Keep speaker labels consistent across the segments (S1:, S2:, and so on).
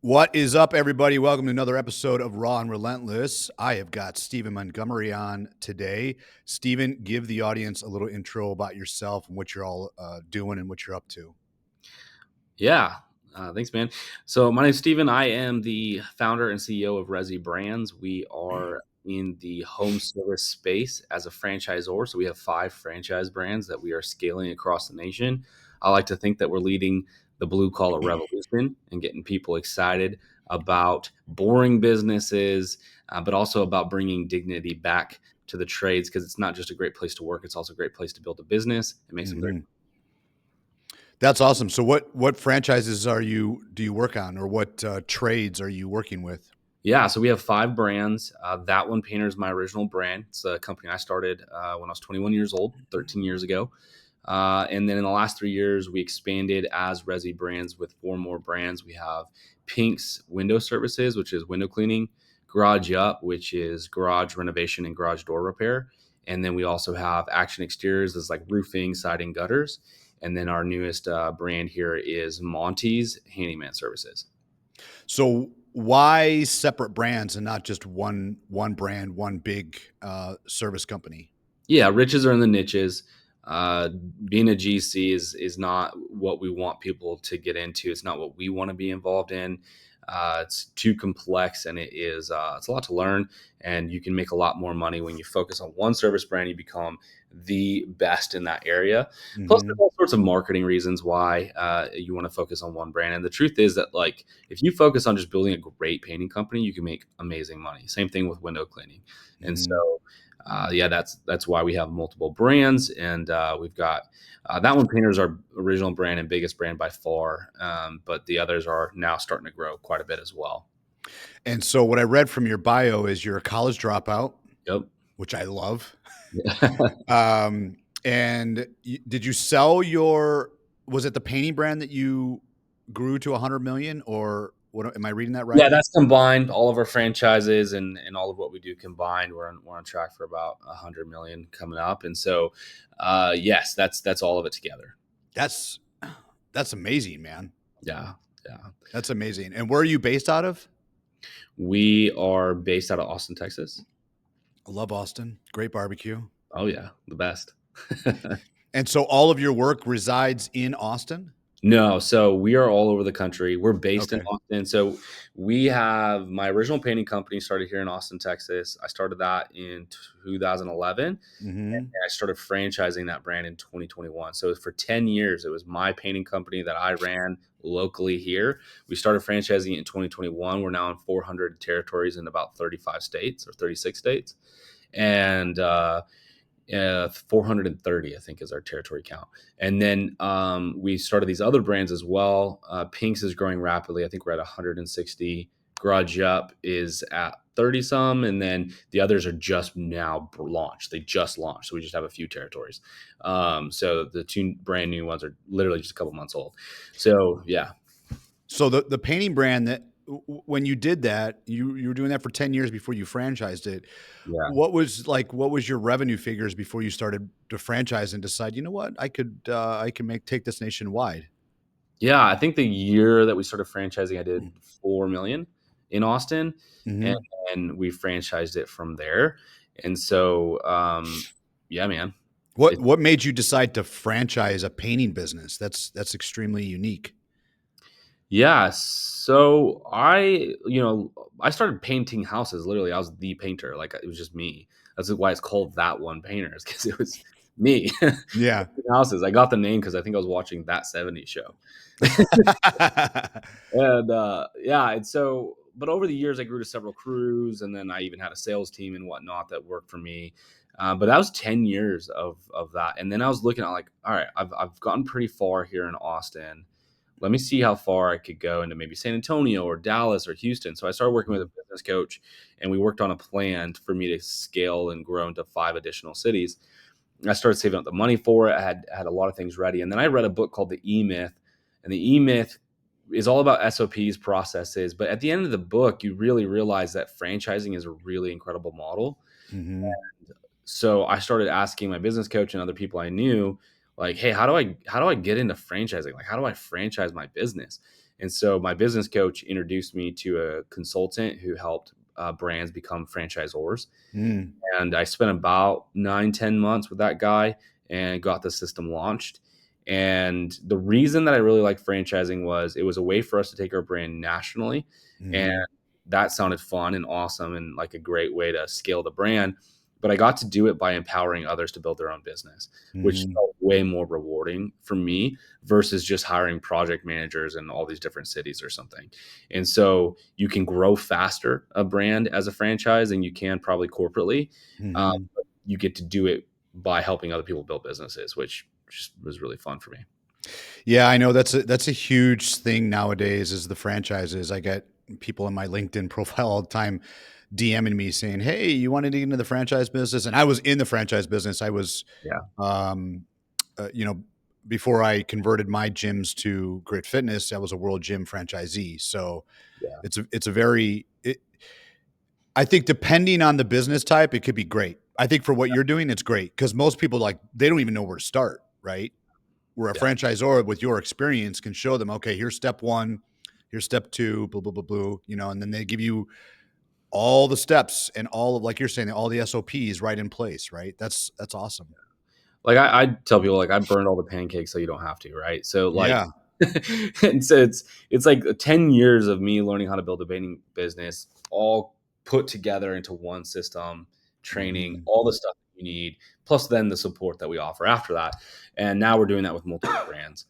S1: What is up, everybody? Welcome to another episode of Raw and Relentless. I have got Steven Montgomery on today. Steven, give the audience a little intro about yourself and what you're all doing and what you're up to.
S2: Yeah. Thanks, man. So my name's Steven. I am the founder and CEO of ResiBrands. We are in the home service space as a franchisor. So we have 5 franchise brands that we are scaling across the nation. I like to think that we're leading the blue collar revolution and getting people excited about boring businesses, but also about bringing dignity back to the trades, because it's not just a great place to work. It's also a great place to build a business and make some great.
S1: That's awesome. So what franchises do you work on, or what trades are you working with?
S2: Yeah, so we have 5 brands. That One Painter is my original brand. It's a company I started when I was 21 years old, 13 years ago. And then in the last 3 years, we expanded as ResiBrands with 4 more brands. We have Pink's Window Services, which is window cleaning; Garage Up, which is garage renovation and garage door repair; and then we also have Action Exteriors, that's like roofing, siding, gutters. And then our newest brand here is Monty's Handyman Services.
S1: So why separate brands and not just one brand, one big service company?
S2: Yeah, riches are in the niches. Uh, Being a GC is not what we want people to get into. It's not what we want to be involved in. It's too complex, and it's a lot to learn. And you can make a lot more money when you focus on one service brand. You become the best in that area. Plus, there's all sorts of marketing reasons why you want to focus on one brand. And the truth is that, like, if you focus on just building a great painting company, you can make amazing money. Same thing with window cleaning. And so yeah, that's why we have multiple brands, and we've got That One Painter is our original brand and biggest brand by far, but the others are now starting to grow quite a bit as well.
S1: And so what I read from your bio is you're a college dropout,
S2: Yep.
S1: which I love.
S2: Yeah.
S1: And did you sell was it the painting brand that you grew to 100 million, or what? Am I reading that
S2: Yeah,
S1: right?
S2: that's combined. All of our franchises and all of what we do combined, we're on track for about 100 million coming up. And so, yes, that's all of it together.
S1: That's amazing, man.
S2: Yeah, yeah.
S1: That's amazing. And where are you based out of?
S2: We are based out of Austin, Texas.
S1: I love Austin. Great barbecue.
S2: Oh yeah, the best.
S1: And so all of your work resides in Austin?
S2: No, so we are all over the country. We're based in
S1: Okay.
S2: Austin. So we have my original painting company started here in Austin, Texas. I started that in 2011, and
S1: Mm-hmm.
S2: I started franchising that brand in 2021. So for 10 years, it was my painting company that I ran locally here. We started franchising it in 2021. We're now in 400 territories in about 35 states or 36 states. And 430, I think, is our territory count. And then we started these other brands as well. Pink's is growing rapidly. I think we're at 160. Garage Up is at 30 some, and then the others are just now launched. They just launched, so we just have a few territories. So the 2 brand new ones are literally just a couple months old. So yeah.
S1: So the painting brand that when you did that, you were doing that for 10 years before you franchised it.
S2: Yeah.
S1: What was your revenue figures before you started to franchise and decide, you know what, I can take this nationwide?
S2: Yeah, I think the year that we started franchising, I did 4 million in Austin, and
S1: Mm-hmm.
S2: then we franchised it from there. And so, yeah, man.
S1: What made you decide to franchise a painting business? That's extremely unique.
S2: Yeah, so I started painting houses. Literally, I was the painter. Like, it was just me. That's why it's called That One Painter, is because it was me.
S1: Yeah.
S2: Houses. I got the name because I think I was watching That 70s Show. And yeah, and so, but over the years, I grew to several crews, and then I even had a sales team and whatnot that worked for me. But that was 10 years of that. And then I was looking at, like, all right, I've gotten pretty far here in Austin. Let me see how far I could go into maybe San Antonio or Dallas or Houston. So I started working with a business coach, and we worked on a plan for me to scale and grow into 5 additional cities. I started saving up the money for it. I had a lot of things ready. And then I read a book called The E-Myth, and The E-Myth is all about SOPs, processes. But at the end of the book, you really realize that franchising is a really incredible model.
S1: Mm-hmm.
S2: So I started asking my business coach and other people I knew, like, hey, how do I get into franchising? Like, how do I franchise my business? And so my business coach introduced me to a consultant who helped brands become franchisors.
S1: Mm,
S2: And I spent about 9, 10 months with that guy and got the system launched. And the reason that I really like franchising was it was a way for us to take our brand nationally. And
S1: mhm,
S2: that sounded fun and awesome and like a great way to scale the brand. But I got to do it by empowering others to build their own business, which
S1: mhm.
S2: felt way more rewarding for me versus just hiring project managers in all these different cities or something. And so you can grow faster a brand as a franchise than you can probably corporately.
S1: Mhm.
S2: But you get to do it by helping other people build businesses, which just was really fun for me.
S1: Yeah, I know that's a huge thing nowadays is the franchises. I get people in my LinkedIn profile all the time DMing me saying, "Hey, you want to get into the franchise business?" And I was in the franchise business. I was,
S2: Yeah,
S1: um, you know, before I converted my gyms to Grit Fitness, I was a World Gym franchisee. So
S2: yeah,
S1: it's a very I think depending on the business type, it could be great. I think for what you're doing, it's great because most people like they don't even know where to start, right? Where a
S2: yeah.
S1: franchisor with your experience can show them, okay, here's step one, here's step two, blah, blah, blah, blah, and then they give you all the steps and all of, like you're saying, all the SOPs right in place, right? That's awesome.
S2: Like I tell people like I burned all the pancakes so you don't have to, right? So like
S1: Yeah.
S2: and so it's like 10 years of me learning how to build a baking business all put together into one system, training,
S1: Mhm.
S2: all the stuff that you need, plus then the support that we offer after that. And now we're doing that with multiple brands.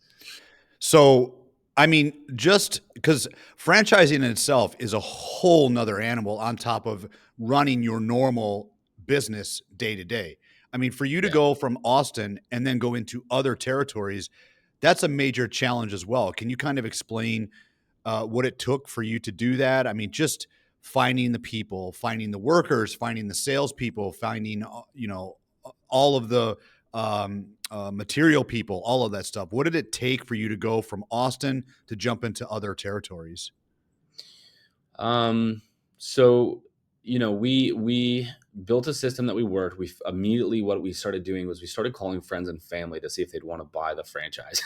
S1: So, I mean, just because franchising in itself is a whole nother animal on top of running your normal business day to day. I mean, for you to
S2: Yeah.
S1: go from Austin and then go into other territories, that's a major challenge as well. Can you kind of explain what it took for you to do that? I mean, just finding the people, finding the workers, finding the salespeople, finding all of the material people, all of that stuff. What did it take for you to go from Austin to jump into other territories?
S2: Um, so we built a system that we worked. We immediately what we started doing was we started calling friends and family to see if they'd want to buy the franchise.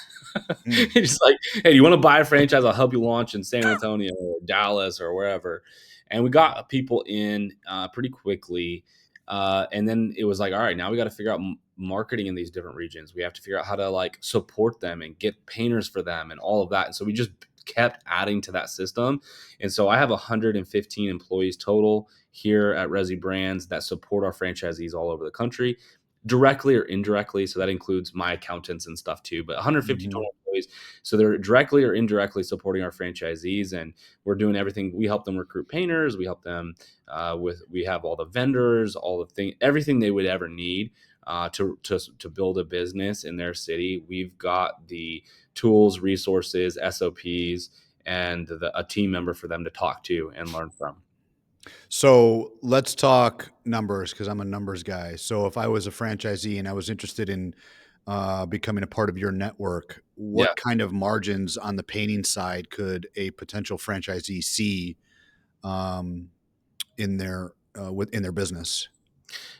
S1: Mm,
S2: It's just like, hey, do you want to buy a franchise? I'll help you launch in San Antonio or Dallas or wherever. And we got people in pretty quickly. And then it was like, all right, now we got to figure out marketing in these different regions. We have to figure out how to like support them and get painters for them and all of that. And so we just kept adding to that system. And so I have 115 employees total here at ResiBrands that support our franchisees all over the country, directly or indirectly. So that includes my accountants and stuff too, but 150
S1: mhm,
S2: total employees. So they're directly or indirectly supporting our franchisees, and we're doing everything. We help them recruit painters. We help them we have all the vendors, all the thing, everything they would ever need. To build a business in their city, we've got the tools, resources, SOPs, and a team member for them to talk to and learn from.
S1: So let's talk numbers because I'm a numbers guy. So if I was a franchisee and I was interested in becoming a part of your network,
S2: Yeah.
S1: what kind of margins on the painting side could a potential franchisee see um, in their business?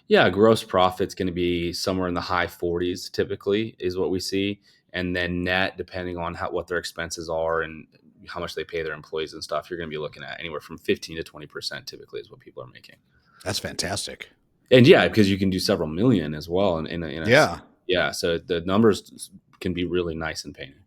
S2: Yeah, gross profit's gonna be somewhere in the high 40s typically is what we see, and then net, depending on what their expenses are and how much they pay their employees and stuff, you're gonna be looking at anywhere from 15 to 20% typically is what people are making.
S1: That's fantastic.
S2: And yeah, because you can do several million as well in a
S1: Yeah.
S2: yeah, so the numbers can be really nice in painting.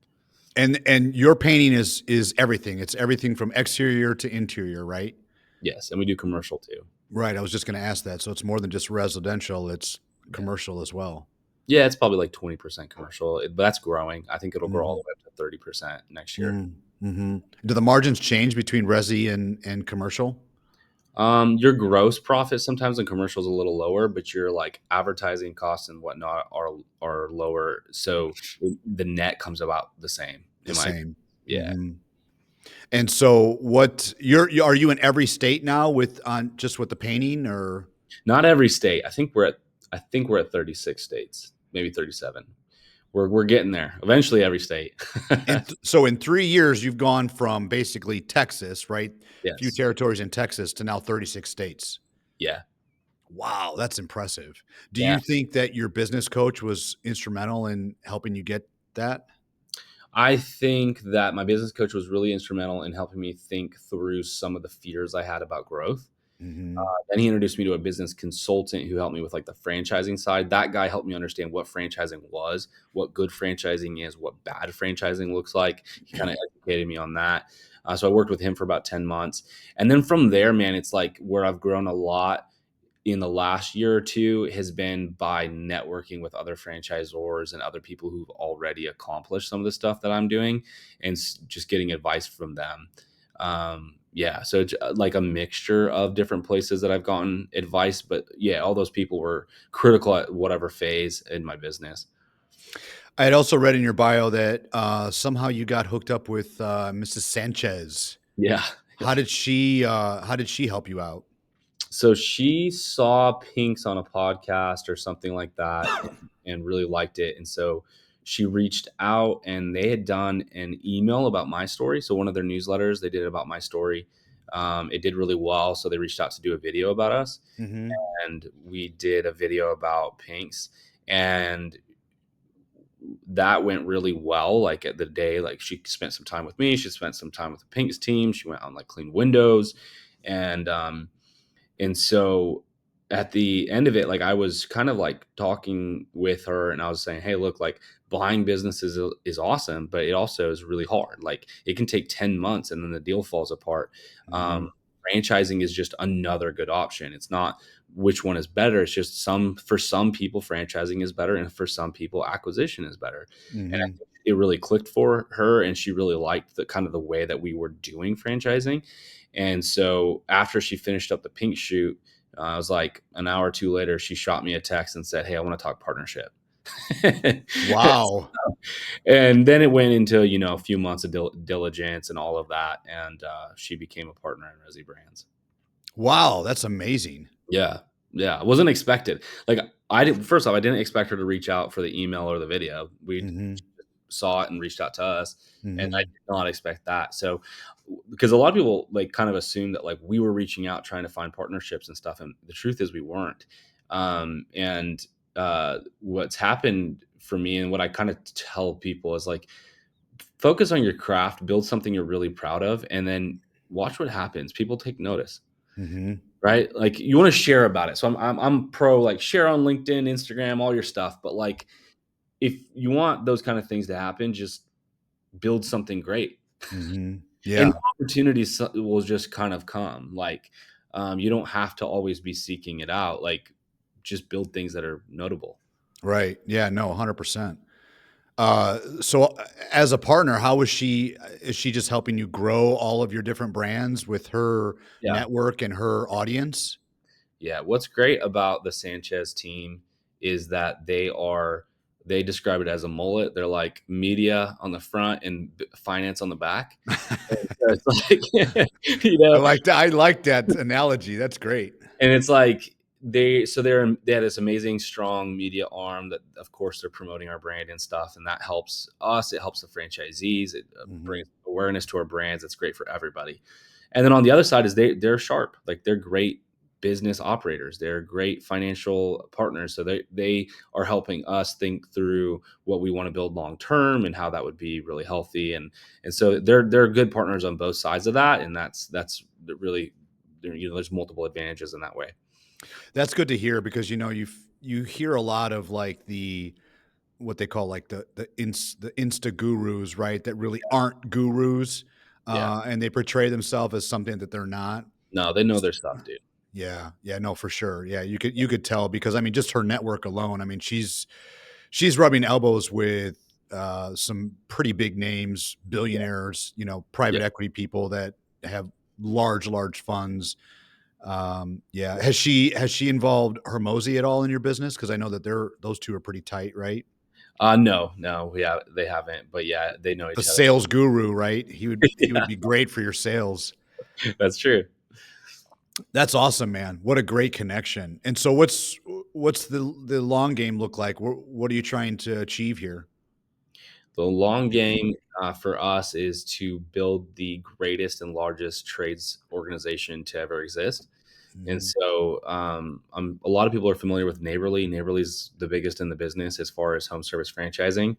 S1: And your painting is everything. It's everything from exterior to interior, right?
S2: Yes, and we do commercial too.
S1: Right. I was just going to ask that. So it's more than just residential, it's
S2: Yeah.
S1: commercial as well.
S2: Yeah, it's probably like 20% commercial, but that's growing. I think it'll grow all
S1: Mhm.
S2: the way up to 30% next year.
S1: Mm, mhm. Do the margins change between resi and commercial?
S2: Your gross profit sometimes in commercials a little lower, but your like advertising costs and whatnot are lower. So the net comes about the same.
S1: The
S2: In my
S1: same.
S2: Yeah,
S1: Mhm. And so what are you in every state now with on just with the painting or
S2: not every state. I think we're at 36 states, maybe 37. We're getting there. Eventually, every state.
S1: so in 3 years you've gone from basically Texas, right? A few
S2: Yes.
S1: territories in Texas to now 36 states.
S2: Yeah.
S1: Wow, that's impressive. Do
S2: Yeah.
S1: you think that your business coach was instrumental in helping you get that?
S2: I think that my business coach was really instrumental in helping me think through some of the fears I had about growth.
S1: Mhm.
S2: Then he introduced me to a business consultant who helped me with like the franchising side. That guy helped me understand what franchising was, what good franchising is, what bad franchising looks like. He kind of educated me on that. So I worked with him for about 10 months. And then from there, man, it's like where I've grown a lot in the last year or two has been by networking with other franchisors and other people who've already accomplished some of the stuff that I'm doing and just getting advice from them. Yeah, so it's like a mixture of different places that I've gotten advice, but yeah, all those people were critical at whatever phase in my business.
S1: I had also read in your bio that, somehow you got hooked up with, Mrs. Sanchez.
S2: Yeah.
S1: How did she help you out?
S2: So she saw Pinks on a podcast or something like that and really liked it. And so she reached out and they had done an email about my story. So one of their newsletters they did about my story. It did really well. So they reached out to do a video about us.
S1: Mhm.
S2: And we did a video about Pinks. And that went really well. Like at the day, like she spent some time with me. She spent some time with the Pinks team. She went on like clean windows. And so at the end of it, like I was kind of like talking with her and I was saying, hey, look, like buying businesses is awesome, but it also is really hard. Like it can take 10 months and then the deal falls apart. Um,
S1: Mhm.
S2: Franchising is just another good option. It's not which one is better. It's just for some people, franchising is better. And for some people, acquisition is better. And I
S1: Mhm.
S2: think it really clicked for her and she really liked the kind of the way that we were doing franchising. And so after she finished up the pink shoot, I was like an hour or two later, she shot me a text and said, hey, I want to talk partnership.
S1: Wow.
S2: And then it went into, a few months of diligence and all of that. And she became a partner in ResiBrands.
S1: Wow, that's amazing.
S2: Yeah. Yeah. It wasn't expected. Like I didn't, first off, I didn't expect her to reach out for the email or the video. We
S1: Mhm.
S2: saw it and reached out to us. And I
S1: Mhm.
S2: did not expect that. So, because a lot of people like kind of assume that like we were reaching out trying to find partnerships and stuff. And the truth is we weren't. And what's happened for me and what I kind of tell people is like, focus on your craft, build something you're really proud of, and then watch what happens. People take notice.
S1: Mhm.
S2: Right? Like you want to share about it. So I'm pro like share on LinkedIn, Instagram, all your stuff. But like if you want those kind of things to happen, just build something great.
S1: Mhm.
S2: And
S1: Yeah.
S2: opportunities will just kind of come. Like you don't have to always be seeking it out. Like just build things that are notable.
S1: Right. Yeah, no, 100%. So as a partner, how was she is she just helping you grow all of your different brands with her
S2: Yeah.
S1: network and her audience?
S2: Yeah. What's great about the Sanchez team is that they describe it as a mullet. They're like media on the front and finance on the back. So it's like, you know,
S1: I like that analogy, that's great.
S2: and it's like they had this amazing strong media arm that of course they're promoting our brand and stuff, and that helps us. It helps the franchisees. It
S1: Mhm.
S2: brings awareness to our brands. It's great for everybody. And then on the other side is they're sharp. Like they're great business operators. They're great financial partners. So they are helping us think through what we want to build long term and how that would be really healthy. And so they're good partners on both sides of that. And that's really there's multiple advantages in that way.
S1: That's good to hear because, you hear a lot of, like, what they call, like, the Insta gurus, right, that really aren't gurus,
S2: Yeah.
S1: and they portray themselves as something that they're not.
S2: No, they know their stuff, dude.
S1: Yeah, yeah, no, for sure. Yeah, you could tell because I mean, just her network alone. I mean, she's rubbing elbows with some pretty big names,
S2: Yeah.
S1: billionaires,
S2: Yeah.
S1: private equity people that have large funds. Yeah, has she involved Hermosi at all in your business? Because I know that those two are pretty tight, right?
S2: No, they haven't, but yeah, they know
S1: The
S2: each other.
S1: sales guru, right? He would
S2: Yeah,
S1: be great for your sales.
S2: that's true.
S1: That's awesome, man. What a great connection. And so what's the long game look like? What are you trying to achieve here?
S2: The long game for us is to build the greatest and largest trades organization to ever exist. And
S1: Mhm.
S2: so, a lot of people are familiar with Neighborly. Neighborly is the biggest in the business as far as home service franchising.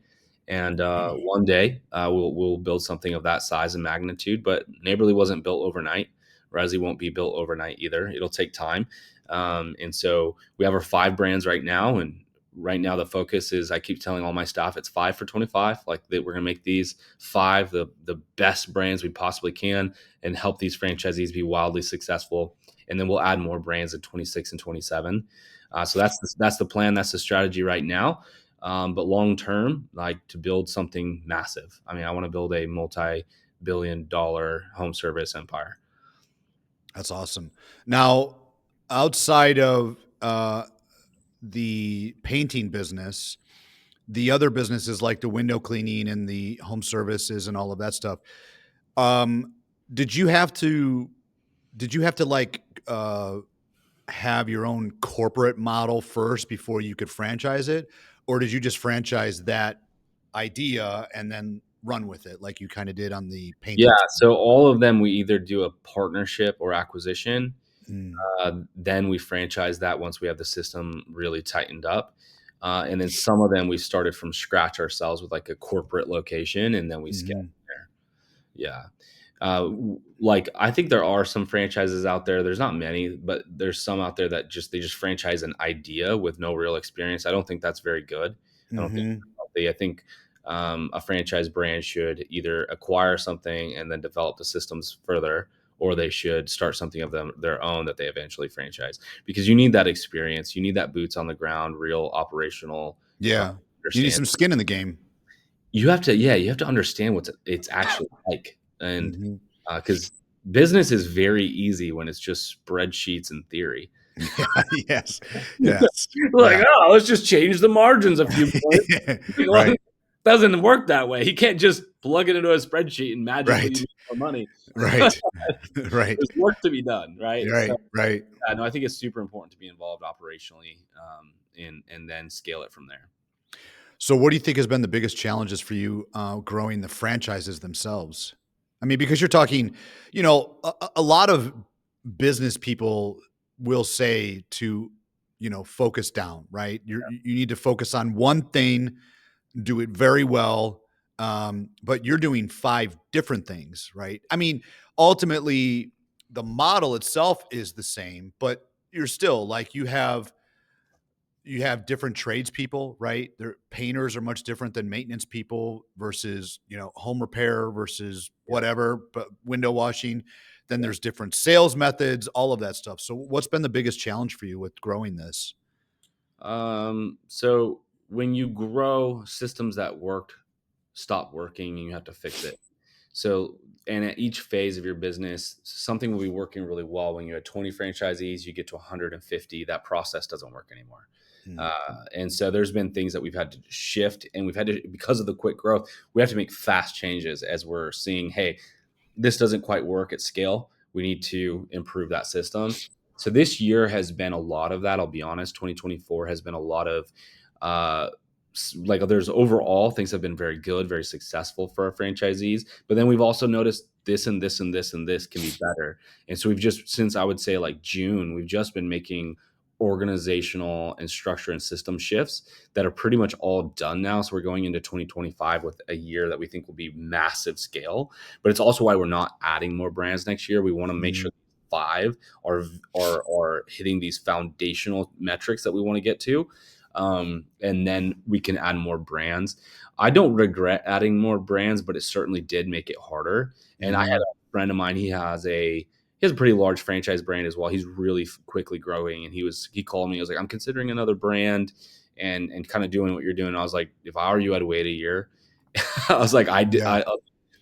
S2: And one day we'll build something of that size and magnitude. But Neighborly wasn't built overnight. Resi won't be built overnight either. It'll take time. And so we have our 5 brands right now, and right now the focus is, I keep telling all my staff, it's 5 for 25. Like that, we're gonna make these 5 the best brands we possibly can, and help these franchisees be wildly successful. And then we'll add more brands in 26 and 27. So that's the plan. That's the strategy right now. But long term, like to build something massive. I mean, I want to build a multi-billion-dollar home service empire.
S1: That's awesome. Now, outside of the painting business, the other businesses like the window cleaning and the home services and all of that stuff. Um, did you have to like have your own corporate model first before you could franchise it, or did you just franchise that idea and then run with it like you kind of did on the
S2: Yeah.
S1: painting side?
S2: So all of them, we either do a partnership or acquisition.
S1: Mm,
S2: Then we franchise that once we have the system really tightened up. And then some of them we started from scratch ourselves with like a corporate location, and then we scale
S1: mhm,
S2: from there. Yeah. Like I think there are some franchises out there. There's not many, but there's some out there that they just franchise an idea with no real experience. I don't think that's very good. I don't think
S1: mhm.
S2: it's healthy. I think a franchise brand should either acquire something and then develop the systems further, or they should start something of their own that they eventually franchise. Because you need that experience, you need that boots on the ground, real operational
S1: Yeah. You need
S2: understand.
S1: some skin in the game.
S2: You have to, yeah, you have to understand what it's actually like. And
S1: Mhm.
S2: because business is very easy when it's just spreadsheets and theory.
S1: Yeah, yes. Yes.
S2: Like,
S1: Yeah.
S2: oh, let's just change the margins a few points. Like, well,
S1: Right.
S2: it doesn't work that way. You can't just plug it into a spreadsheet and magically you
S1: Right.
S2: make more money.
S1: Right. Right.
S2: There's work to be done, right? So,
S1: Right. Right.
S2: yeah, no, I think it's super important to be involved operationally, and then scale it from there.
S1: So what do you think has been the biggest challenges for you, growing the franchises themselves? I mean, because you're talking, a lot of business people will say to, focus down, right? You need to focus on one thing, do it very well, but you're doing 5 different things, right? I mean, ultimately, the model itself is the same, but you're still like you have different tradespeople, right? Their painters are much different than maintenance people versus, home repair versus
S2: Yeah.
S1: whatever, but window washing. Then
S2: Yeah.
S1: there's different sales methods, all of that stuff. So what's been the biggest challenge for you with growing this?
S2: So when you grow, systems that worked stop working and you have to fix it. So, and at each phase of your business, something will be working really well. When you had 20 franchisees, you get to 150, that process doesn't work anymore.
S1: Mm,
S2: And so there's been things that we've had to shift, and we've had to, because of the quick growth, we have to make fast changes as we're seeing, hey, this doesn't quite work at scale. We need to improve that system. So this year has been a lot of that. I'll be honest. 2024 has been a lot of, uh, like there's overall things have been very good, very successful for our franchisees. But then we've also noticed this and this and this and this can be better. And so we've just, since I would say like June, we've just been making organizational and structure and system shifts that are pretty much all done now. So we're going into 2025 with a year that we think will be massive scale, but it's also why we're not adding more brands next year. We want to make
S1: mm,
S2: sure 5 are hitting these foundational metrics that we want to get to, and then we can add more brands. I don't regret adding more brands, but it certainly did make it harder. And I had
S1: mhm.
S2: a friend of mine. He has a pretty large franchise brand as well. He's really quickly growing, and he called me. He was like, "I'm considering another brand, and kind of doing what you're doing." And I was like, "If I were you, I'd wait a year." I was like, I did.
S1: Yeah.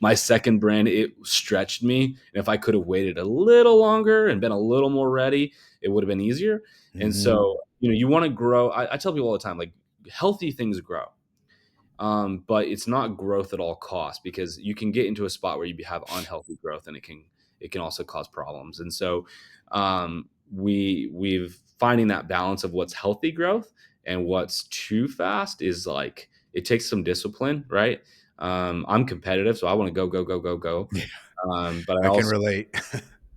S2: My second brand, it stretched me, and if I could have waited a little longer and been a little more ready, it would have been easier. And
S1: Mhm.
S2: so, you want to grow. I tell people all the time, like healthy things grow, but it's not growth at all costs, because you can get into a spot where you have unhealthy growth, and it can also cause problems. And so, we've finding that balance of what's healthy growth and what's too fast is like it takes some discipline, right? I'm competitive, so I want to go, go, go, go, go.
S1: Yeah,
S2: But I
S1: I can
S2: also,
S1: relate.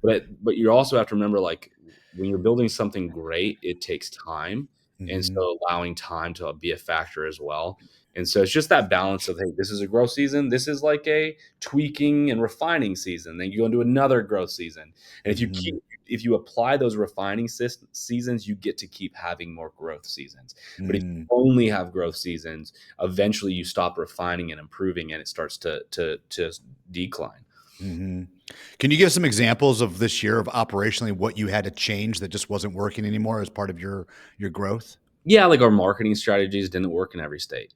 S2: but you also have to remember, like when you're building something great, it takes time, and
S1: Mhm.
S2: so allowing time to be a factor as well. And so it's just that balance of, hey, this is a growth season. This is like a tweaking and refining season. Then you go into another growth season. And
S1: Mhm.
S2: if you apply those refining seasons, you get to keep having more growth seasons. But if you
S1: Mm.
S2: only have growth seasons, eventually you stop refining and improving, and it starts to decline.
S1: Mhm. Can you give some examples of this year of operationally what you had to change that just wasn't working anymore as part of your growth?
S2: Yeah, like our marketing strategies didn't work in every state.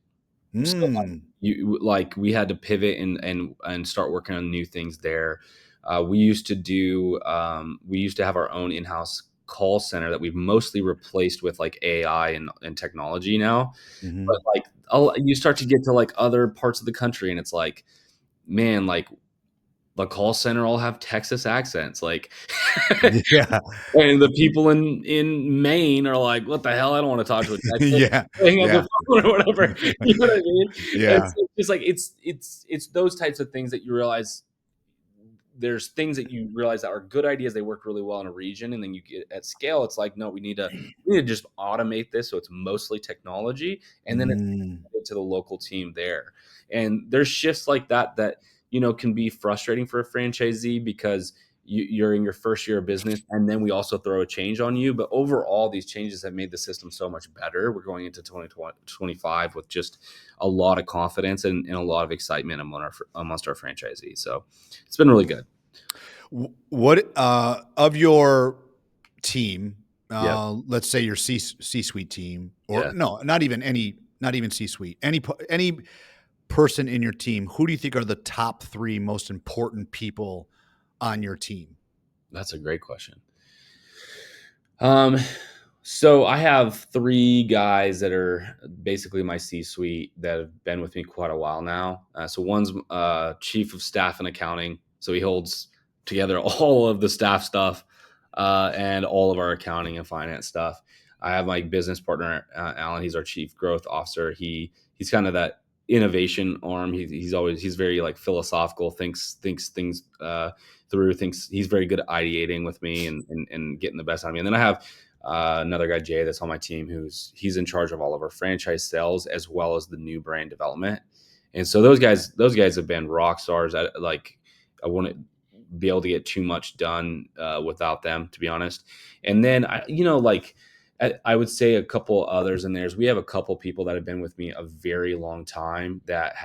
S2: So
S1: Mm.
S2: we had to pivot and start working on new things there. We used to have our own in-house call center that we've mostly replaced with like AI and technology now. But
S1: Mhm.
S2: like you start to get to like other parts of the country, and it's like, man, like the call center all have Texas accents, like,
S1: Yeah.
S2: and the people in Maine are like, "What the hell? I don't want to talk to a Texan."
S1: Yeah.
S2: Hang up the
S1: Yeah.
S2: phone or whatever. You know what I mean?
S1: Yeah.
S2: It's just like it's those types of things that you realize there's things that you realize that are good ideas. They work really well in a region, and then you get at scale. It's like, no, we need to just automate this so it's mostly technology, and then it's
S1: Mm.
S2: to the local team there. And there's shifts like that can be frustrating for a franchisee because you're in your first year of business, and then we also throw a change on you. But overall, these changes have made the system so much better. We're going into 2025 with just a lot of confidence and a lot of excitement amongst our franchisees. So it's been really good.
S1: What of your team,
S2: Yep.
S1: let's say your C-suite team, or
S2: Yeah.
S1: no, not even C-suite, any person in your team, who do you think are the top 3 most important people on your team?
S2: That's a great question. Um, so I have 3 guys that are basically my C-suite that have been with me quite a while now. So one's chief of staff and accounting, so he holds together all of the staff stuff and all of our accounting and finance stuff. I have my business partner Alan. He's our chief growth officer. He's kind of that innovation arm. He's very like philosophical. Thinks things through. Thinks he's very good at ideating with me and getting the best out of me. And then I have another guy, Jay, that's on my team, he's in charge of all of our franchise sales as well as the new brand development. And so those guys have been rock stars. I wouldn't be able to get too much done without them, to be honest. And then I would say a couple others in there is we have a couple people that have been with me a very long time that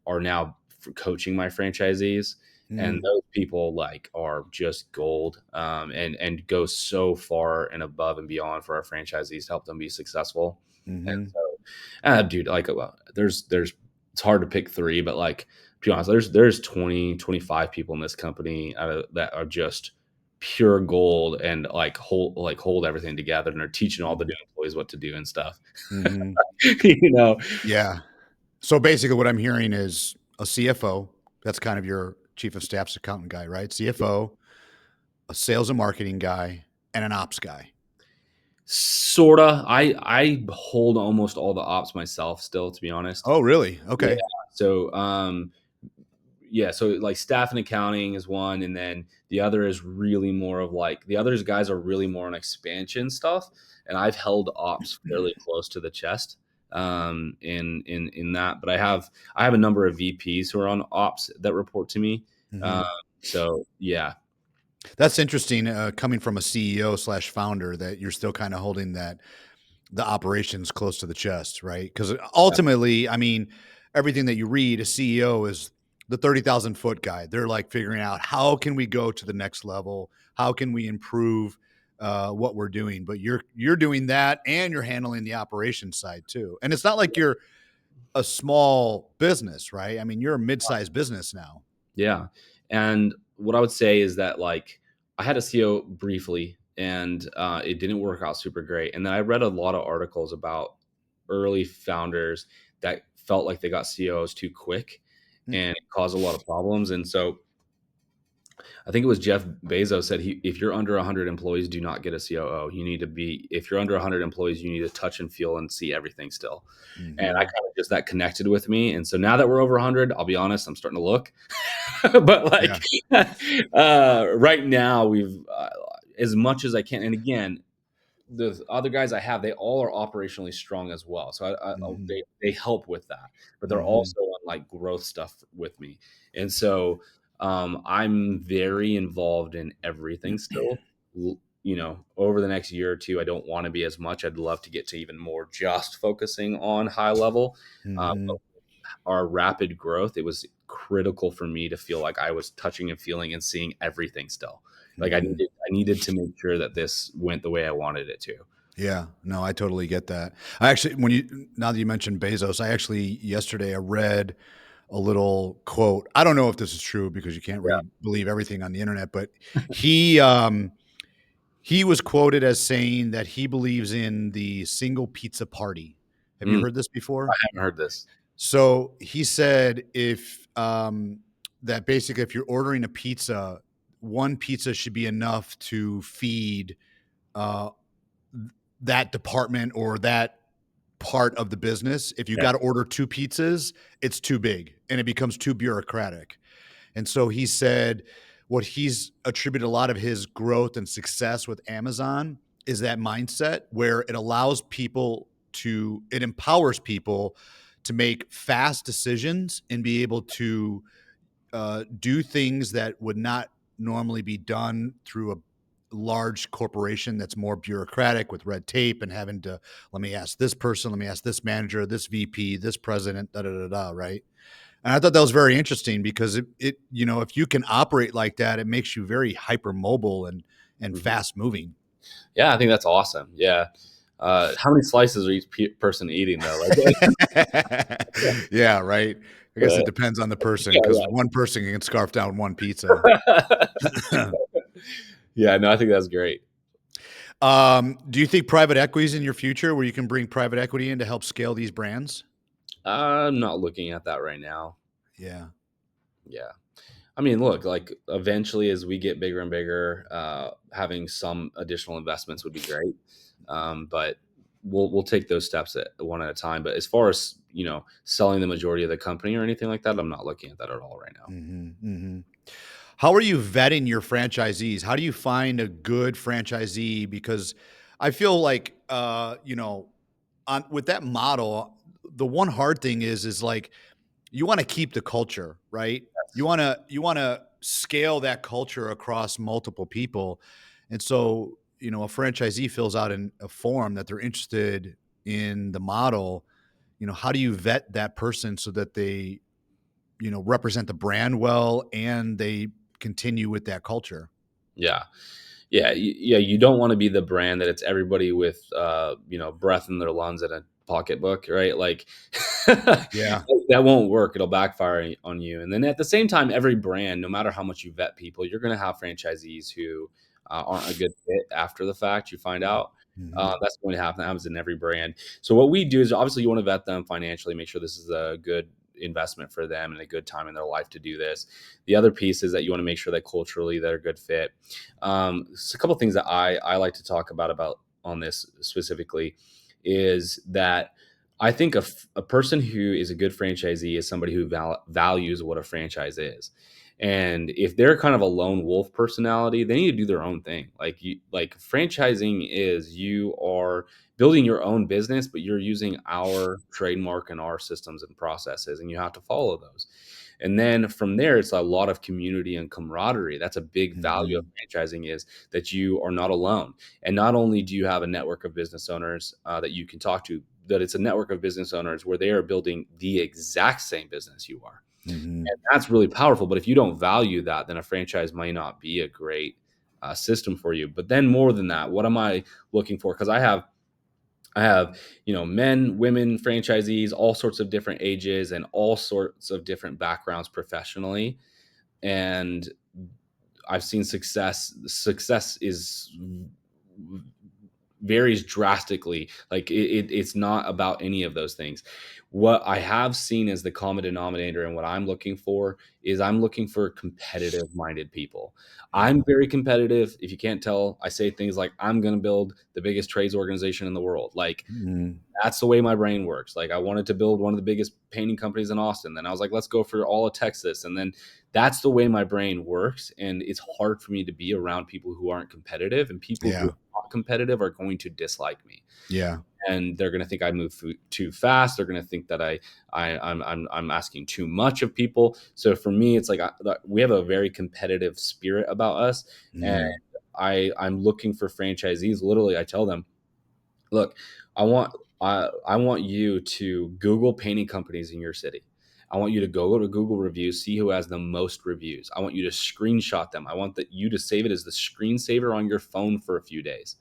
S2: are now coaching my franchisees, and
S1: Mm.
S2: those people like are just gold, and go so far and above and beyond for our franchisees to help them be successful. And
S1: Mhm.
S2: so, dude, like, there's it's hard to pick 3, but like, to be honest, there's 20-25 people in this company that are just pure gold and hold everything together, and are teaching all the new
S1: Mhm.
S2: employees what to do and stuff.
S1: Mhm.
S2: you know,
S1: Yeah. So basically what I'm hearing is a CFO, that's kind of your chief of staff's accountant guy, right? CFO, a sales and marketing guy, and an ops guy.
S2: sorta. I hold almost all the ops myself still, to be honest.
S1: Oh, really?
S2: Yeah.
S1: Okay.
S2: So, yeah, so like staff and accounting is one, and then the other is really more of like the others guys are really more on expansion stuff, and I've held ops fairly close to the chest in that. But I have a number of VPs who are on ops that report to me. Um,
S1: Mhm.
S2: so yeah,
S1: That's interesting, coming from a CEO slash founder that you're still kinda holding the operations close to the chest, right? Because ultimately, I mean, everything that you read, a CEO is the 30,000-foot guy. They're like figuring out how can we go to the next level? How can we improve what we're doing? But you're doing that, and you're handling the operations side too. And it's not like you're a small business, right? I mean, you're a mid-sized business now.
S2: yeah. And what I would say is that like I had a CEO briefly, and it didn't work out super great. And then I read a lot of articles about early founders that felt like they got CEOs too quick,
S1: Mm.
S2: and it caused a lot of problems. And so I think it was Jeff Bezos said if you're under 100 employees, do not get a COO. If you're under 100 employees, you need to touch and feel and see everything still. And I
S1: Mhm.
S2: kind of just that connected with me. And so now that we're over 100, I'll be honest, I'm starting to look. But like
S1: Yeah.
S2: right now, we've as much as I can. And again, the other guys I have, they all are operationally strong as well. So
S1: Mhm.
S2: they help with that, but they're
S1: Mhm.
S2: also on like growth stuff with me. And so I'm very involved in everything still. Over the next year or two, I don't want to be as much. I'd love to get to even more just focusing on high level. But
S1: Mhm.
S2: our rapid growth, it was critical for me to feel like I was touching and feeling and seeing everything still. Like
S1: Mhm.
S2: I needed to make sure that this went the way I wanted it to.
S1: Yeah, no, I totally get that. I actually, when you now that you mentioned Bezos, I actually yesterday I read a little quote. I don't know if this is true because you can't
S2: Yeah.
S1: read believe everything on the internet, but he um he was quoted as saying that he believes in the single pizza party. Have you
S2: Mm,
S1: heard this
S2: I
S1: before?
S2: haven't heard this.
S1: So he said if that basically if you're ordering a pizza, one pizza should be enough to feed uh that department or that part of the business. If you
S2: Yeah.
S1: got to order two pizzas, it's too big and it becomes too bureaucratic. And so he said what he's attributed a lot of his growth and success with Amazon is that mindset where it allows people to, it empowers people to make fast decisions and be able to do things that would not normally be done through a large corporation that's more bureaucratic with red tape and having to let me ask this person, let me ask this manager, this VP, this president, da da da da, right? And I thought that was very interesting because it if you can operate like that, it makes you very hyper mobile and
S2: Mhm.
S1: fast moving.
S2: Yeah, I think that's awesome. Yeah. How many slices are each person eating though? Like,
S1: Yeah, right. I guess
S2: uh,
S1: it depends on the person because
S2: yeah,
S1: one person can scarf down one pizza.
S2: yeah. Yeah, no, I think that's great.
S1: Do you think private equity is in your future where you can bring private equity in to help scale these brands?
S2: I'm not looking at that right now.
S1: Yeah.
S2: Yeah. I mean, look, like eventually as we get bigger and bigger, having some additional investments would be great. But we'll take those steps at one at a time. But as far as, selling the majority of the company or anything like that, I'm not looking at that at all right now.
S1: Mhm, mhm. How are you vetting your franchisees? How do you find a good franchisee? Because I feel like, on with that model, the one hard thing is like you want to keep the culture, right? You want to scale that culture across multiple people. And so, a franchisee fills out a form that they're interested in the model. How do you vet that person so that they, represent the brand well and they continue with that culture?
S2: Yeah. Yeah, yeah, you don't wanna be the brand that it's everybody with, breath in their lungs and a pocketbook, right? Like,
S1: Yeah.
S2: that won't work, it'll backfire on you, and then at the same time, every brand, no matter how much you vet people, you're gonna have franchisees who, aren't a good fit after the fact, you find out.
S1: Mhm.
S2: That's going to happen, that happens in every brand. So what we do is obviously you wanna vet them financially, make sure this is a good investment for them and a good time in their life to do this. The other piece is that you wanna make sure that culturally they're a good fit. So a couple of things that I like to talk about on this specifically is that I think a person who is a good franchisee is somebody who values what a franchise is. And if they're kind of a lone wolf personality, they need to do their own thing. Like franchising is you are building your own business, but you're using our trademark and our systems and processes, and you have to follow those. And then from there, it's a lot of community and camaraderie. That's a big value of
S1: Mhm.
S2: franchising is that you are not alone. And not only do you have a network of business owners that you can talk to, that it's a network of business owners where they are building the exact same business you are.
S1: Mhm.
S2: And that's really powerful. But if you don't value that, then a franchise might not be a great system for you. But then more than that, what am I looking for? Because I have, men, women, franchisees, all sorts of different ages and all sorts of different backgrounds professionally. And I've seen success. Success is varies drastically. Like it's not about any of those things. What I have seen as the common denominator and what I'm looking for is I'm looking for competitive minded people.
S1: Yeah.
S2: I'm very competitive. If you can't tell, I say things like I'm going to build the biggest trades organization in the world. Like
S1: Mhm.
S2: that's the way my brain works. Like I wanted to build one of the biggest painting companies in Austin. Then I was like, let's go for all of Texas. And then that's the way my brain works. And it's hard for me to be around people who aren't competitive, and people who
S1: Yeah.
S2: are not competitive are going to dislike me.
S1: Yeah.
S2: And they're going to think I move too fast. They're going to think that I'm asking too much of people. So for me, it's like we have a very competitive spirit about us, and
S1: Mm.
S2: I'm looking for franchisees. Literally, I tell them, look, I want I want you to Google painting companies in your city. I want you to go to Google reviews, see who has the most reviews. I want you to screenshot them. I want you to save it as the screensaver on your phone for a few days.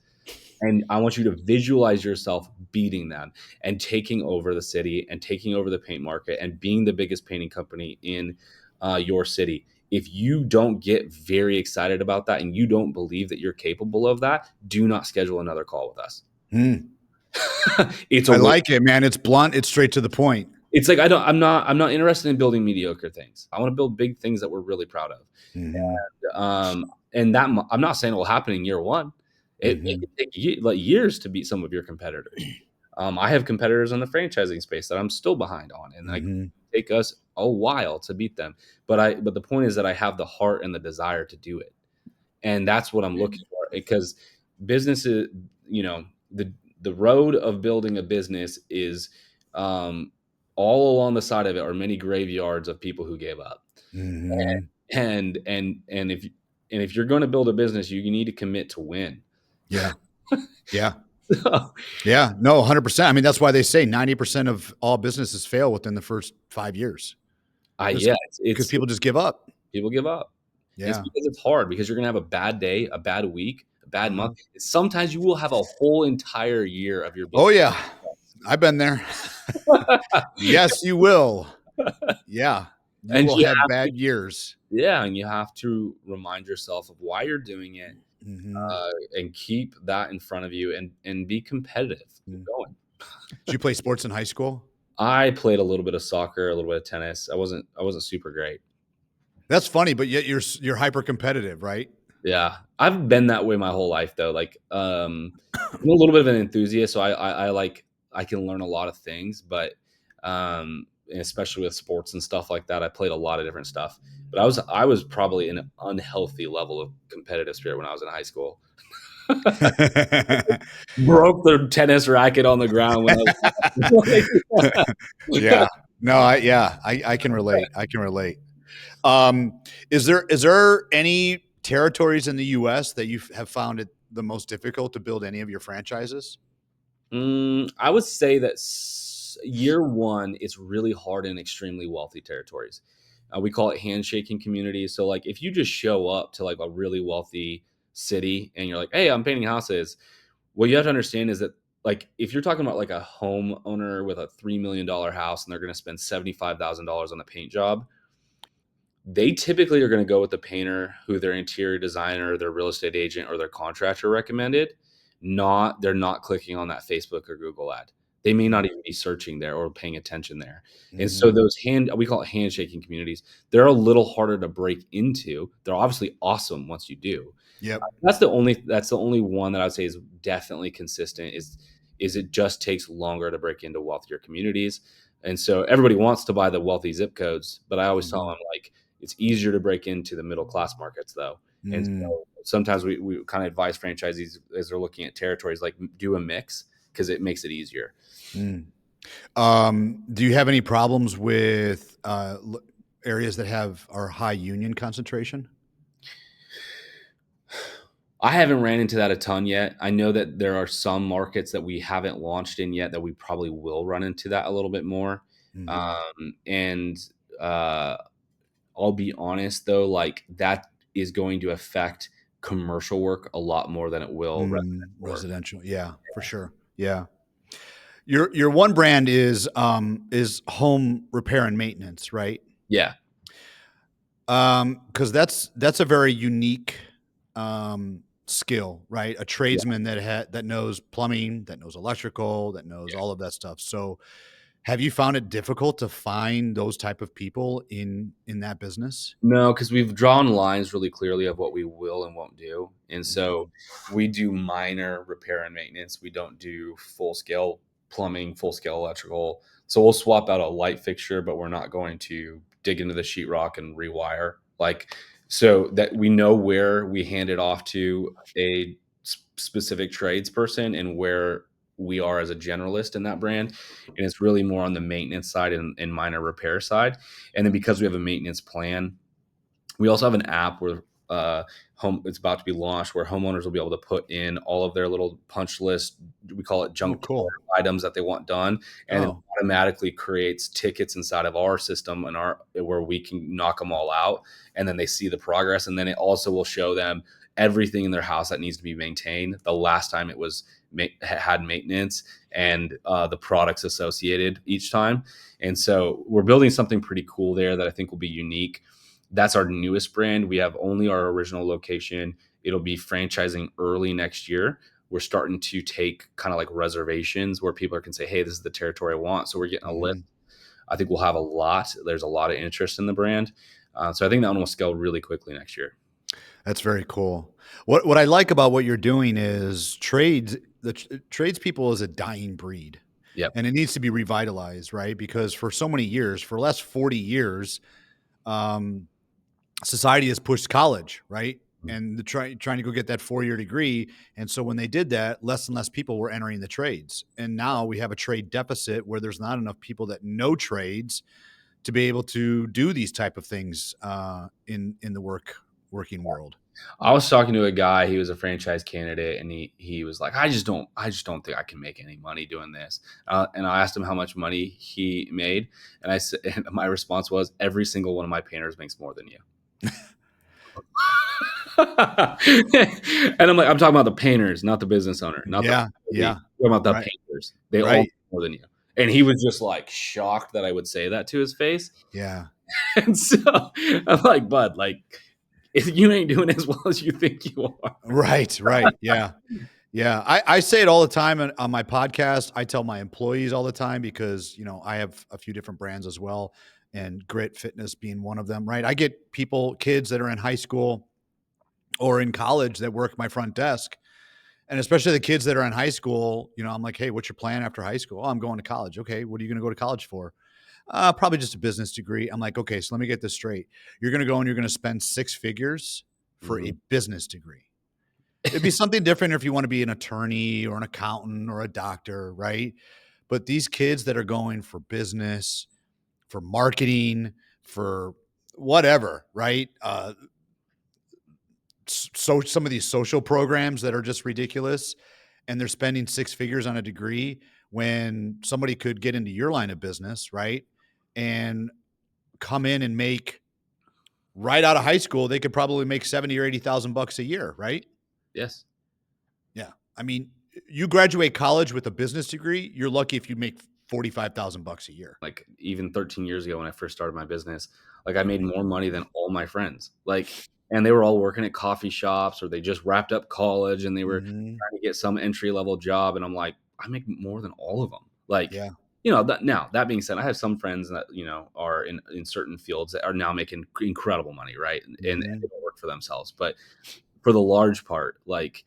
S2: And I want you to visualize yourself beating them and taking over the city and taking over the paint market and being the biggest painting company in your city. If you don't get very excited about that and you don't believe that you're capable of that, do not schedule another call with us.
S1: Mm.
S2: It's a
S1: I
S2: waste.
S1: like it, man. It's blunt. It's straight to the point.
S2: It's like I'm not interested in building mediocre things. I want to build big things that we're really proud of.
S1: Mm-hmm.
S2: And that I'm not saying it will happen in year one. It
S1: Mm-hmm.
S2: can take like years to beat some of your competitors. I have competitors in the franchising space that I'm still behind on, and like
S1: Mm-hmm.
S2: take us a while to beat them. But the point is that I have the heart and the desire to do it, and that's what I'm looking for. Because businesses, you know, the road of building a business is um, all along the side of it are many graveyards of people who gave up.
S1: Mm-hmm.
S2: And if you're going to build a business, you need to commit to win.
S1: Yeah. Yeah.
S2: So,
S1: Yeah. No, 100%. I mean, that's why they say 90% of all businesses fail within the first 5 years.
S2: yeah,
S1: Because people just give up.
S2: people give up. It's
S1: Yeah.
S2: because it's hard, because you're gonna have a bad day, a bad week, a bad
S1: Uh-huh.
S2: month. Sometimes you will have a whole entire year of your
S1: Oh,
S2: business.
S1: yeah. I've been there. Yes, you will. Yeah. You
S2: And
S1: will
S2: you
S1: have
S2: have to,
S1: bad years.
S2: yeah, and you have to remind yourself of why you're doing it,
S1: Mm-hmm.
S2: and keep that in front of you, and be competitive. Keep
S1: Mm.
S2: going.
S1: Did you play sports in high school?
S2: I played a little bit of soccer, a little bit of tennis. I wasn't super great.
S1: That's funny, but yet you're hyper competitive, right?
S2: Yeah, I've been that way my whole life though. Like, I'm a little bit of an enthusiast, so I like I can learn a lot of things, but and especially with sports and stuff like that, I played a lot of different stuff. But I was probably in an unhealthy level of competitive spirit when I was in high school. Broke the tennis racket on the ground when I was
S1: Yeah. No, I can relate. I can relate. Um, is there any territories in the US that you have found it the most difficult to build any of your franchises?
S2: I would say that year one, it's really hard in extremely wealthy territories. We call it handshaking communities. So, like, if you just show up to like a really wealthy city and you're like, "Hey, I'm painting houses," what you have to understand is that, like, if you're talking about like a homeowner with a $3 million house and they're going to spend $75,000 on a paint job, they typically are going to go with the painter who their interior designer, their real estate agent, or their contractor recommended. They're not clicking on that Facebook or Google ad. They may not even be searching there or paying attention there. And so
S1: Mhm.
S2: those we call it handshaking communities. They're a little harder to break into. They're obviously awesome once you do.
S1: Yep.
S2: That's the only one that I would say is definitely consistent, is it just takes longer to break into wealthier communities. And so everybody wants to buy the wealthy zip codes, but I always tell
S1: Mhm.
S2: them, like, it's easier to break into the middle class markets though. And
S1: Mm,
S2: so sometimes we kind of advise franchisees as they're looking at territories, like, do a mix because it makes it easier.
S1: mm. Do you have any problems with areas that are high union concentration?
S2: I haven't ran into that a ton yet. I know that there are some markets that we haven't launched in yet that we probably will run into that a little bit more.
S1: Hmm.
S2: And I'll be honest though, like, that is going to affect commercial work a lot more than it will
S1: Mm,
S2: residential work.
S1: residential, yeah, for sure. Yeah, your one brand is home repair and maintenance, right?
S2: Yeah,
S1: Because that's a very unique skill, right? A
S2: yeah,
S1: tradesman that knows plumbing, that knows electrical, that knows
S2: yeah.
S1: all of that stuff. So, have you found it difficult to find those type of people in that business?
S2: No, because we've drawn lines really clearly of what we will and won't do. And so
S1: Mhm.
S2: we do minor repair and maintenance. We don't do full scale plumbing, full scale electrical. So we'll swap out a light fixture, but we're not going to dig into the sheetrock and rewire. Like, so that we know where we hand it off to a specific tradesperson and where we are as a generalist in that brand. And it's really more on the maintenance side and minor repair side. And then because we have a maintenance plan, we also have an app where home it's about to be launched where homeowners will be able to put in all of their little punch list. We call it
S1: Oh,
S2: junk
S1: cool.
S2: items that they want done, and it
S1: Oh,
S2: automatically creates tickets inside of our system and our where we can knock them all out, and then they see the progress, and then it also will show them everything in their house that needs to be maintained, the last time it was had maintenance, and the products associated each time. And so we're building something pretty cool there that I think will be unique. That's our newest brand. We have only our original location. It'll be franchising early next year. We're starting to take kind of like reservations where people can say, hey, this is the territory I want. So we're getting a list.
S1: mhm.
S2: I think we'll have a lot. There's a lot of interest in the brand. So I think that one will scale really quickly next year.
S1: That's very cool. What I like about what you're doing is tradespeople is a dying breed,
S2: Yep.
S1: and it needs to be revitalized, right? Because for so many years, for the last 40 years, um, society has pushed college, right? And trying to go get that 4-year degree. And so when they did that, less and less people were entering the trades. And now we have a trade deficit where there's not enough people that know trades to be able to do these type of things in the working world.
S2: I was talking to a guy. He was a franchise candidate, and he was like, I just don't think I can make any money doing this. And I asked him how much money he made, and I said, and my response was, every single one of my painters makes more than you. And I'm like, I'm talking about the painters, not the business owner, not the
S1: Yeah,
S2: employee.
S1: yeah,
S2: I'm talking about the
S1: right,
S2: painters. They all make
S1: right,
S2: more than you. And he was just like shocked that I would say that to his face.
S1: yeah,
S2: And so I'm like, bud, like if you ain't doing as well as you think you are.
S1: right, right, yeah. Yeah, I say it all the time on my podcast. I tell my employees all the time because, I have a few different brands as well, and Grit Fitness being one of them, right? I get kids that are in high school or in college that work my front desk. And especially the kids that are in high school, I'm like, hey, what's your plan after high school? Oh, I'm going to college. Okay, what are you going to go to college for? Probably just a business degree. I'm like, okay, so let me get this straight. You're going to go and you're going to spend 6 figures for a
S2: Mhm.
S1: business degree. It'd be something different if you want to be an attorney or an accountant or a doctor, right? But these kids that are going for business, for marketing, for whatever, right? So some of these social programs that are just ridiculous, and they're spending 6 figures on a degree when somebody could get into your line of business, right? And come in and make right out of high school, they could probably make 70 or 80,000 bucks a year, right?
S2: Yes.
S1: Yeah. I mean, you graduate college with a business degree, you're lucky if you make 45,000 bucks a year.
S2: Like even 13 years ago when I first started my business, like I made
S1: Right.
S2: more money than all my friends. Like, and they were all working at coffee shops or they just wrapped up college and they were
S1: Mhm.
S2: trying to get some entry level job. And I'm like, I make more than all of them. Like,
S1: Yeah.
S2: that being said, I have some friends that, are in certain fields that are now making incredible money. Right. And they
S1: Mhm.
S2: don't work for themselves, but for the large part, like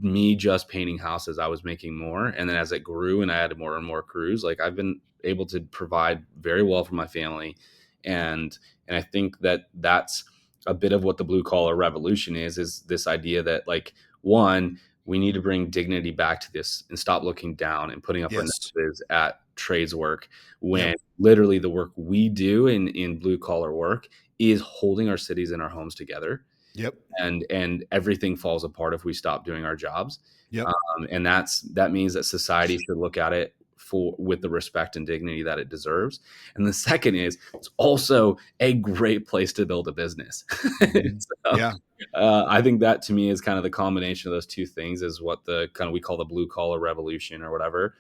S2: me just painting houses, I was making more. And then as it grew and I added more and more crews, like I've been able to provide very well for my family. And I think that that's a bit of what the blue collar revolution is this idea that like one, we need to bring dignity back to this and stop looking down and putting up our
S1: Yes.
S2: noses at trades work
S1: Yep.
S2: when literally the work we do in blue collar work is holding our cities and our homes together,
S1: Yep.
S2: and everything falls apart if we stop doing our jobs.
S1: Yep.
S2: And that means that society should look at it for with the respect and dignity that it deserves. And the second is it's also a great place to build a business.
S1: Mhm.
S2: So,
S1: Yeah.
S2: I think that to me is kind of the combination of those two things is what the kind of we call the blue collar revolution or whatever.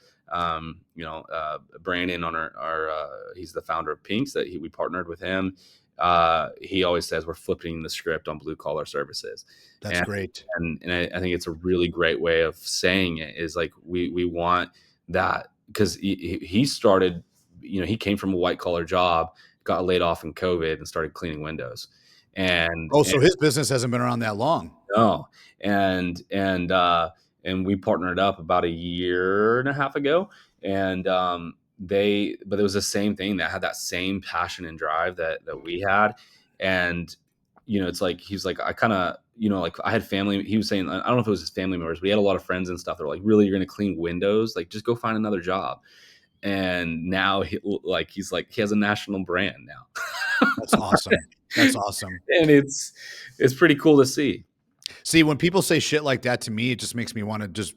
S2: Brandon on he's the founder of Pinks we partnered with him. He always says we're flipping the script on blue collar services,
S1: That's
S2: and
S1: great.
S2: I think it's a really great way of saying it. Is like we want that because he started, he came from a white collar job, got laid off in COVID, and started cleaning windows, and
S1: Oh, so his business hasn't been around that long.
S2: no, and and we partnered up about a year and a half ago, and but it was the same thing that had that same passion and drive that we had, and it's like he's like, I kind of, like I had family. He was saying, I don't know if it was his family members, but he had a lot of friends and stuff. They're like, really, you're gonna clean windows? Like, just go find another job. And now he's like, he has a national brand now.
S1: That's awesome. That's awesome.
S2: And it's pretty cool to see.
S1: See, when people say shit like that to me, it just makes me want to just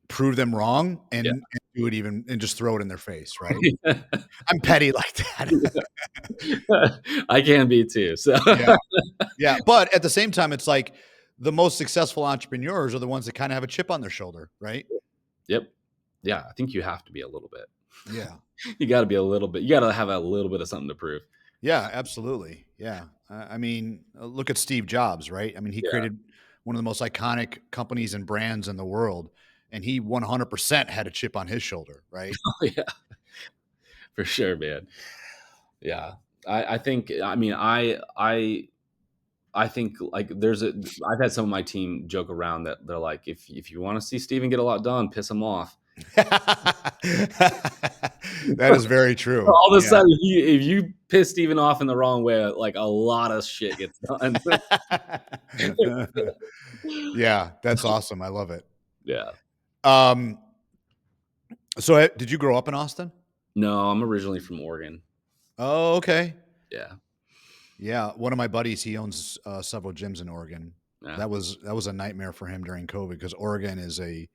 S1: prove them wrong and do it even and just throw it in their face, right?
S2: Yeah.
S1: I'm petty like that.
S2: I can be too. So
S1: Yeah. Yeah. But at the same time, it's like the most successful entrepreneurs are the ones that kind of have a chip on their shoulder, right?
S2: Yep. Yeah, I think you have to be a little bit.
S1: Yeah.
S2: You got to be a little bit. You got to have a little bit of something to prove.
S1: Yeah, absolutely. Yeah. I mean, look at Steve Jobs, right? I mean, he
S2: Yeah.
S1: created one of the most iconic companies and brands in the world, and he 100% had a chip on his shoulder, right?
S2: Yeah, for sure, man. Yeah. I think, I mean, I think like I've had some of my team joke around that they're like, if you want to see Steven get a lot done, piss him off.
S1: That is very true.
S2: All of a
S1: Yeah.
S2: sudden, if you piss Steven off in the wrong way, like a lot of shit gets done.
S1: Yeah, that's awesome. I love it.
S2: Yeah.
S1: Um, so did you grow up in Austin?
S2: No, I'm originally from Oregon.
S1: Oh, okay.
S2: Yeah.
S1: Yeah, one of my buddies, he owns several gyms in Oregon.
S2: Yeah.
S1: That was a nightmare for him during COVID because Oregon is a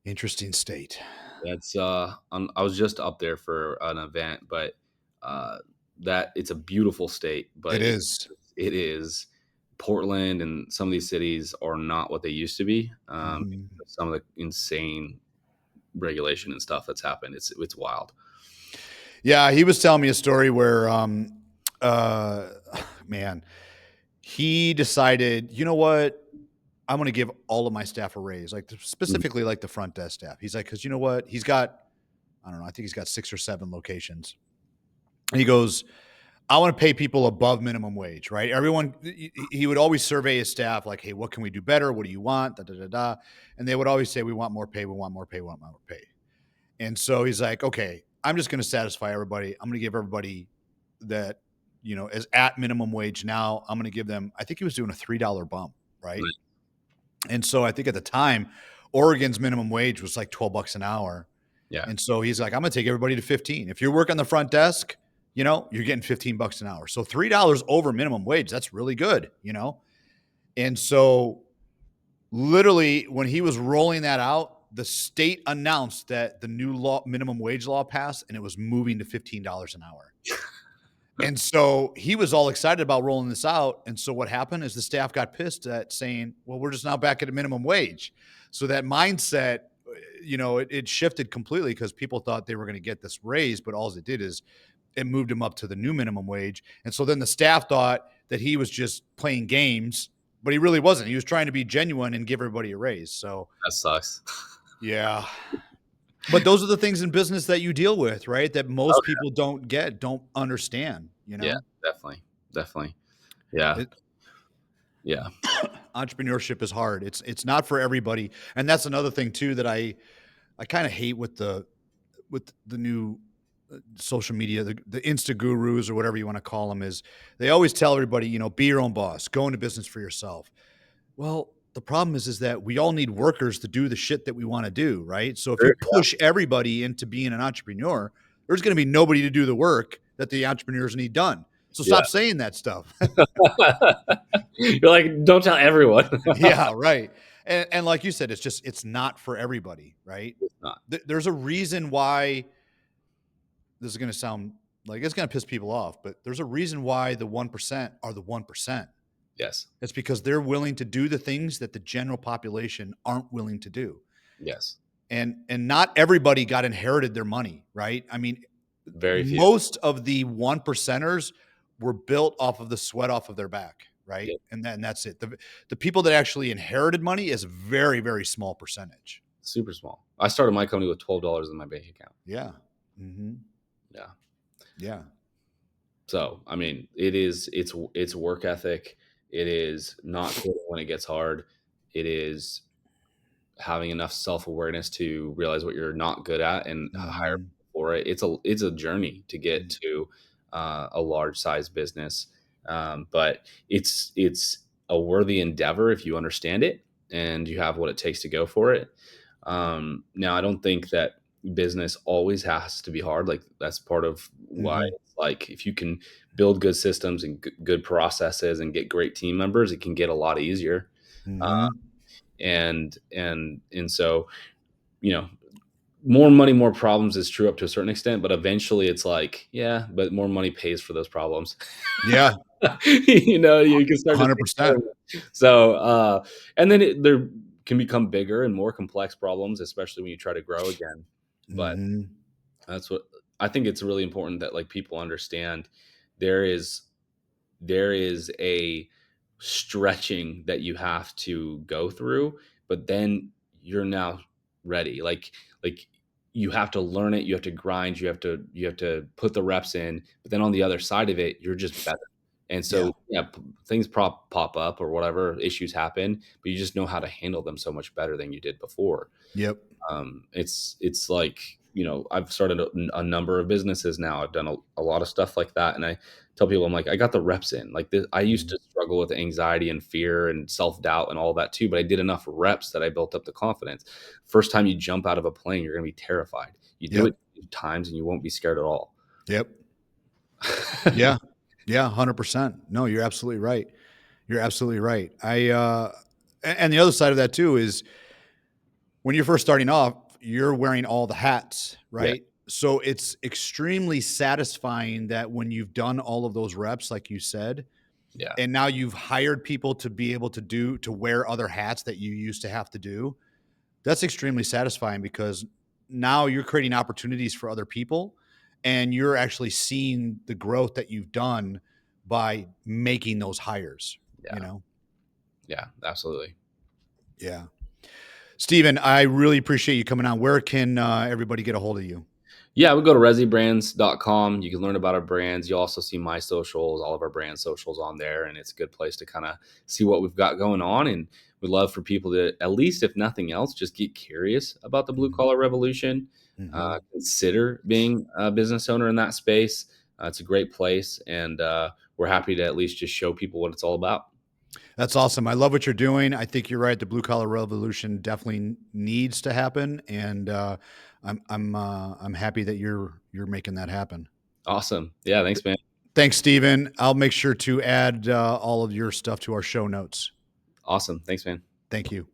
S1: interesting state.
S2: That's I was just up there for an event, but uh that it's a beautiful state,
S1: It
S2: but
S1: is.
S2: it is Portland and some of these cities are not what they used to be.
S1: Mhm.
S2: Some of the insane regulation and stuff that's happened. It's wild.
S1: Yeah, he was telling me a story where, uh, man, he decided, you know what? I'm going to give all of my staff a raise, like
S2: Mm,
S1: specifically like the front desk staff. He's like, because you know what? He's got, I don't know, I think he's got 6 or 7 locations. And he goes, I want to pay people above minimum wage, right? Everyone, he would always survey his staff, like, hey, what can we do better? What do you want? Da, da, da, da. And they would always say, we want more pay, we want more pay, we want more pay. And so he's like, okay, I'm just going to satisfy everybody. I'm going to give everybody that, is at minimum wage now. I'm going to give them, I think he was doing a $3 bump, right?
S2: right.
S1: And so I think at the time, Oregon's minimum wage was like $12 an hour.
S2: Yeah.
S1: And so he's like, I'm going to take everybody to 15. If you're working the front desk, you're getting $15 an hour. So $3 over minimum wage, that's really good. And so literally when he was rolling that out, the state announced that the new minimum wage law passed and it was moving to $15 an hour. And so he was all excited about rolling this out. And so what happened is the staff got pissed at saying, well, we're just now back at a minimum wage. So that mindset, it shifted completely because people thought they were going to get this raise, but all it did is it moved him up to the new minimum wage. And so then the staff thought that he was just playing games, but he really wasn't. He was trying to be genuine and give everybody a raise. So
S2: That sucks.
S1: yeah. But those are the things in business that you deal with, right? That most
S2: Okay.
S1: people don't understand,
S2: Yeah, definitely. Definitely. Yeah.
S1: It,
S2: Yeah.
S1: entrepreneurship is hard. It's not for everybody. And that's another thing too that I kind of hate with the new social media, the Insta gurus or whatever you want to call them, is they always tell everybody, be your own boss, go into business for yourself. Well, the problem is that we all need workers to do the shit that we want to do, right? So if you
S2: Sure.
S1: push everybody into being an entrepreneur, there's going to be nobody to do the work that the entrepreneurs need done. So
S2: Yeah.
S1: stop saying that stuff.
S2: You're like, don't tell everyone.
S1: Yeah, right. And like you said, it's not for everybody, right?
S2: It's not.
S1: There's a reason why this is going to sound like it's going to piss people off, but there's a reason why the 1% are the 1%.
S2: Yes.
S1: It's because they're willing to do the things that the general population aren't willing to do.
S2: Yes.
S1: And not everybody got inherited their money, right? I mean,
S2: Very few.
S1: most of the 1%ers were built off of the sweat off of their back, right?
S2: Yep.
S1: And that's it. The people that actually inherited money is a very, very small percentage.
S2: Super small. I started my company with $12 in my bank account.
S1: Yeah. Mm-hmm.
S2: Yeah.
S1: Yeah.
S2: So, I mean, it's work ethic. It is not quitting when it gets hard. It is having enough self-awareness to realize what you're not good at and hire
S1: Mm-hmm.
S2: people for it. It's a journey to get to a large size business. But it's a worthy endeavor if you understand it and you have what it takes to go for it. Now, I don't think that business always has to be hard. Like that's part of why.
S1: Hmm.
S2: It's like if you can build good systems and good processes and get great team members, it can get a lot easier. Uh,
S1: Hmm.
S2: and so you know more money, more problems is true up to a certain extent, but eventually it's like, yeah, but more money pays for those problems.
S1: Yeah,
S2: You can start to take care
S1: 100%.
S2: of it. So, and then there can become bigger and more complex problems, especially when you try to grow again. But
S1: Hmm.
S2: that's what I think it's really important that like people understand there is there is a stretching that you have to go through, but then you're now ready. Like you have to learn it, you have to grind, you have to put the reps in, but then on the other side of it, you're just better. And
S1: Yeah.
S2: so yeah, things pop up or whatever issues happen, but you just know how to handle them so much better than you did before.
S1: Yep.
S2: It's like I've started a number of businesses now. I've done a lot of stuff like that, and I tell people I'm like I got the reps in. Like this, I used
S1: Mhm.
S2: to struggle with anxiety and fear and self doubt and all that too, but I did enough reps that I built up the confidence. First time you jump out of a plane, you're gonna be terrified. You do
S1: Yep.
S2: it 2 times and you won't be scared at all.
S1: Yep. Yeah. Yeah, 100%. No, you're absolutely right. You're absolutely right. And the other side of that too is when you're first starting off, you're wearing all the hats,
S2: Yeah,
S1: right? So it's extremely satisfying that when you've done all of those reps, like you said,
S2: yeah,
S1: and now you've hired people to be able to wear other hats that you used to have to do. That's extremely satisfying because now you're creating opportunities for other people and you're actually seeing the growth that you've done by making those hires, you
S2: yeah,
S1: know?
S2: yeah, absolutely.
S1: Yeah. Steven, I really appreciate you coming on. Where can everybody get a hold of you?
S2: Yeah, we go to resibrands.com. You can learn about our brands. You also see my socials, all of our brand socials on there. And it's a good place to kind of see what we've got going on. And we'd love for people to, at least if nothing else, just get curious about the blue
S1: Mhm.
S2: collar revolution.
S1: Mhm.
S2: Consider being a business owner in that space. It's a great place. And we're happy to at least just show people what it's all about.
S1: That's awesome. I love what you're doing. I think you're right. The blue collar revolution definitely needs to happen, and I'm happy that you're making that happen.
S2: Awesome. Yeah. Thanks, man.
S1: Thanks, Steven. I'll make sure to add all of your stuff to our show notes.
S2: Awesome. Thanks, man.
S1: Thank you.